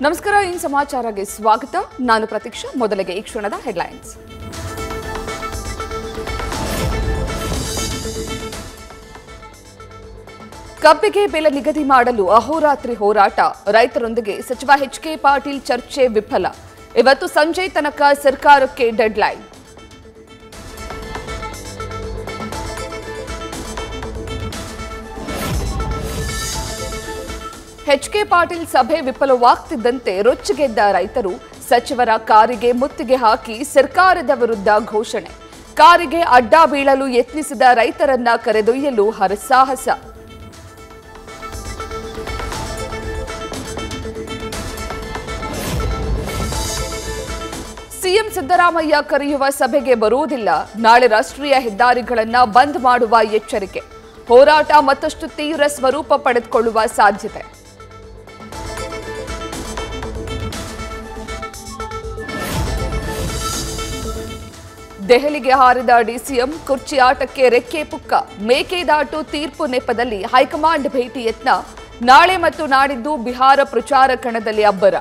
ನಮಸ್ಕಾರ, ಇನ್ ಸಮಾಚಾರಕ್ಕೆ ಸ್ವಾಗತ. ನಾನು ಪ್ರತೀಕ್ಷಾ. ಮೊದಲಿಗೆ ಈ ಕ್ಷಣದ ಹೆಡ್ಲೈನ್ಸ್. ಕಬ್ಬಿಗೆ ಬೆಲೆ ನಿಗದಿ ಮಾಡಲು ಅಹೋರಾತ್ರಿ ಹೋರಾಟ, ರೈತರೊಂದಿಗೆ ಸಚಿವ ಎಚ್.ಕೆ. ಪಾಟೀಲ್ ಚರ್ಚೆ ವಿಫಲ. ಇವತ್ತು ಸಂಜೆ ತನಕ ಸರ್ಕಾರಕ್ಕೆ ಡೆಡ್ಲೈನ್. ಎಚ್.ಕೆ. ಪಾಟೀಲ್ ಸಭೆ ವಿಫಲವಾಗ್ತಿದ್ದಂತೆ ರೊಚ್ಚಿಗೆದ್ದ ರೈತರು ಸಚಿವರ ಕಾರಿಗೆ ಮುತ್ತಿಗೆ ಹಾಕಿ ಸರ್ಕಾರದ ವಿರುದ್ಧ ಘೋಷಣೆ. ಕಾರಿಗೆ ಅಡ್ಡ ಬೀಳಲು ಯತ್ನಿಸಿದ ರೈತರನ್ನ ಕರೆದೊಯ್ಯಲು ಹರಸಾಹಸ. ಸಿಎಂ ಸಿದ್ದರಾಮಯ್ಯ ಕರೆಯುವ ಸಭೆಗೆ ಬರುವುದಿಲ್ಲ. ನಾಳೆ ರಾಷ್ಟ್ರೀಯ ಹೆದ್ದಾರಿಗಳನ್ನು ಬಂದ್ ಮಾಡುವ ಎಚ್ಚರಿಕೆ. ಹೋರಾಟ ಮತ್ತಷ್ಟು ತೀವ್ರ ಸ್ವರೂಪ ಪಡೆದುಕೊಳ್ಳುವ ಸಾಧ್ಯತೆ. ದೆಹಲಿಗೆ ಹಾರಿದ ಡಿಸಿಎಂ, ಕುರ್ಚಿ ಆಟಕ್ಕೆ ರೆಕ್ಕೆ ಪುಕ್ಕ. ಮೇಕೆದಾಟು ತೀರ್ಪು ನೆಪದಲ್ಲಿ ಹೈಕಮಾಂಡ್ ಭೇಟಿ ಯತ್ನ. ನಾಳೆ ಮತ್ತು ನಾಡಿದ್ದು ಬಿಹಾರ ಪ್ರಚಾರ ಕಣದಲ್ಲಿ ಅಬ್ಬರ.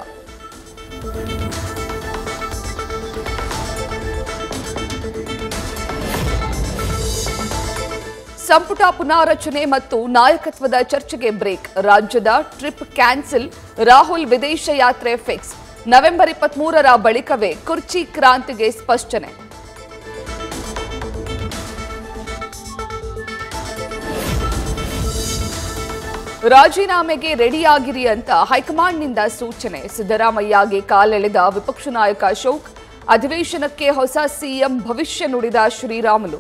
ಸಂಪುಟ ಪುನಾರಚನೆ ಮತ್ತು ನಾಯಕತ್ವದ ಚರ್ಚೆಗೆ ಬ್ರೇಕ್. ರಾಜ್ಯದ ಟ್ರಿಪ್ ಕ್ಯಾನ್ಸಲ್. ರಾಹುಲ್ ವಿದೇಶ ಯಾತ್ರೆ ಫಿಕ್ಸ್. ನವೆಂಬರ್ 23ರ ಬಳಿಕವೇ ಕುರ್ಚಿ ಕ್ರಾಂತಿಗೆ ಸ್ಪಷ್ಟನೆ. ರಾಜೀನಾಮೆಗೆ ರೆಡಿಯಾಗಿರಿ ಅಂತ ಹೈಕಮಾಂಡ್ನಿಂದ ಸೂಚನೆ. ಸಿದ್ದರಾಮಯ್ಯಗೆ ಕಾಲೆಳೆದ ವಿಪಕ್ಷ ನಾಯಕ ಅಶೋಕ್. ಅಧಿವೇಶನಕ್ಕೆ ಹೊಸ ಸಿಎಂ ಭವಿಷ್ಯ ನುಡಿದ ಶ್ರೀರಾಮುಲು.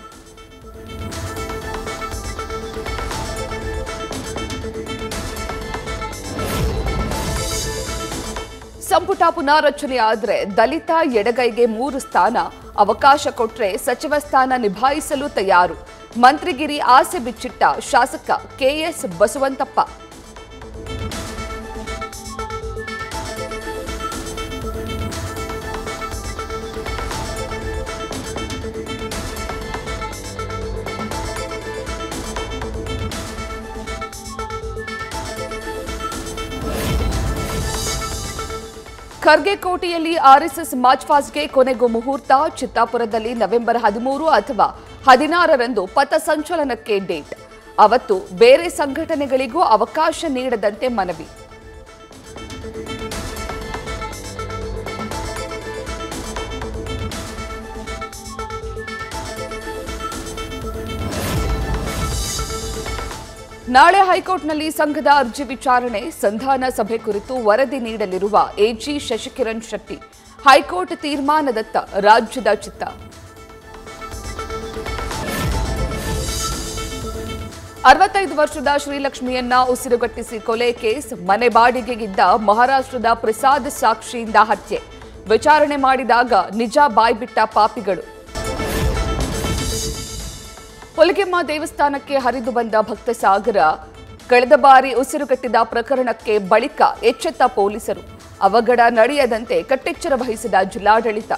ಸಂಪುಟ ಪುನಾರಚನೆ ಆದರೆ ದಲಿತ ಎಡಗೈಗೆ 3 ಸ್ಥಾನ ಅವಕಾಶ ಕೊಟ್ರೆ ಸಚಿವ ಸ್ಥಾನ ನಿಭಾಯಿಸಲು ತಯಾರು. ಮಂತ್ರಿಗಿರಿ ಆಸೆ ಬಿಚ್ಚಿಟ್ಟ ಶಾಸಕ ಕೆಎಸ್ ಬಸವಂತಪ್ಪ. ಖರ್ಗೆ ಕೋಟೆಯಲ್ಲಿ ಆರ್ಎಸ್ಎಸ್ ಮಾರ್ಚ್ ಪಾಸ್ಟ್ಗೆ ಕೊನೆಗೂ ಮುಹೂರ್ತ. ಚಿತ್ತಾಪುರದಲ್ಲಿ ನವೆಂಬರ್ 13 ಅಥವಾ 16ರಂದು ಪಥಸಂಚಲನಕ್ಕೆ ಡೇಟ್. ಅವತ್ತು ಬೇರೆ ಸಂಘಟನೆಗಳಿಗೂ ಅವಕಾಶ ನೀಡದಂತೆ ಮನವಿ. ನಾಳೆ ಹೈಕೋರ್ಟ್ನಲ್ಲಿ ಸಂಘದ ಅರ್ಜಿ ವಿಚಾರಣೆ. ಸಂಧಾನ ಸಭೆ ಕುರಿತು ವರದಿ ನೀಡಲಿರುವ ಎಜಿ ಶಶಿಕಿರಣ್ ಶೆಟ್ಟಿ. ಹೈಕೋರ್ಟ್ ತೀರ್ಮಾನದತ್ತ ರಾಜ್ಯದ ಚಿತ್ತ. ಅರವತ್ತೈದು ವರ್ಷದ ಶ್ರೀಲಕ್ಷ್ಮಿಯನ್ನ ಉಸಿರುಗಟ್ಟಿಸಿ ಕೊಲೆ ಕೇಸ್. ಮನೆ ಬಾಡಿಗೆಗಿದ್ದ ಮಹಾರಾಷ್ಟ್ರದ ಪ್ರಸಾದ್ ಸಾಕ್ಷಿಯಿಂದ ಹತ್ಯೆ. ವಿಚಾರಣೆ ಮಾಡಿದಾಗ ನಿಜ ಬಾಯ್ಬಿಟ್ಟ ಪಾಪಿಗಳು. ಹುಲಿಗೆಮ್ಮ ದೇವಸ್ಥಾನಕ್ಕೆ ಹರಿದು ಬಂದ ಭಕ್ತ ಸಾಗರ. ಕಳೆದ ಬಾರಿ ಉಸಿರುಗಟ್ಟಿದ ಪ್ರಕರಣಕ್ಕೆ ಬಳಿಕ ಎಚ್ಚೆತ್ತ ಪೊಲೀಸರು. ಅವಘಡ ನಡೆಯದಂತೆ ಕಟ್ಟೆಚ್ಚರ ವಹಿಸಿದ ಜಿಲ್ಲಾಡಳಿತ.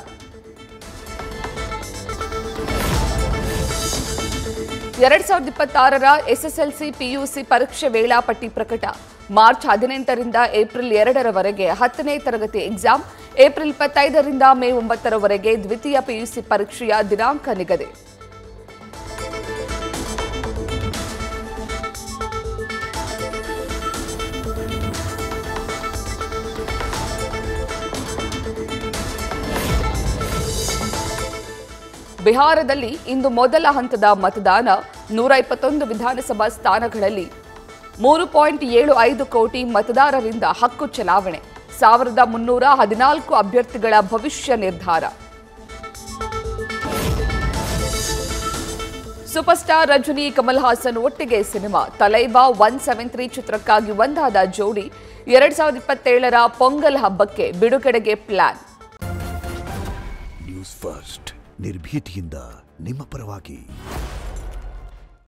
ಎರಡ್ 2026ರ ಎಸ್ಎಸ್ಎಲ್ಸಿ ಪಿಯುಸಿ ಪರೀಕ್ಷೆ ವೇಳಾಪಟ್ಟಿ ಪ್ರಕಟ. ಮಾರ್ಚ್ 18ರಿಂದ ಏಪ್ರಿಲ್ 2ರವರೆಗೆ 10ನೇ ತರಗತಿ ಎಕ್ಸಾಮ್. ಏಪ್ರಿಲ್ 25ರಿಂದ ಮೇ 9ರವರೆಗೆ ದ್ವಿತೀಯ ಪಿಯುಸಿ ಪರೀಕ್ಷೆಯ ದಿನಾಂಕ ನಿಗದಿ. ಬಿಹಾರದಲ್ಲಿ ಇಂದು ಮೊದಲ ಹಂತದ ಮತದಾನ. 121 ವಿಧಾನಸಭಾ ಸ್ಥಾನಗಳಲ್ಲಿ 3.75 ಕೋಟಿ ಮತದಾರರಿಂದ ಹಕ್ಕು ಚಲಾವಣೆ. 1314 ಅಭ್ಯರ್ಥಿಗಳ ಭವಿಷ್ಯ ನಿರ್ಧಾರ. ಸೂಪರ್ ಸ್ಟಾರ್ ರಜನಿ ಕಮಲ್ ಹಾಸನ್ ಒಟ್ಟಿಗೆ ಸಿನಿಮಾ. ತಲೈವಾ 173 ಚಿತ್ರಕ್ಕಾಗಿ ಒಂದಾದ ಜೋಡಿ. 2027ರ ಪೊಂಗಲ್ ಹಬ್ಬಕ್ಕೆ ಬಿಡುಗಡೆಗೆ ಪ್ಲಾನ್. ನ್ಯೂಸ್ ಫಸ್ಟ್ ನಿರ್ಭೀತಿಯಿಂದ ನಿಮ್ಮ ಪರವಾಗಿ.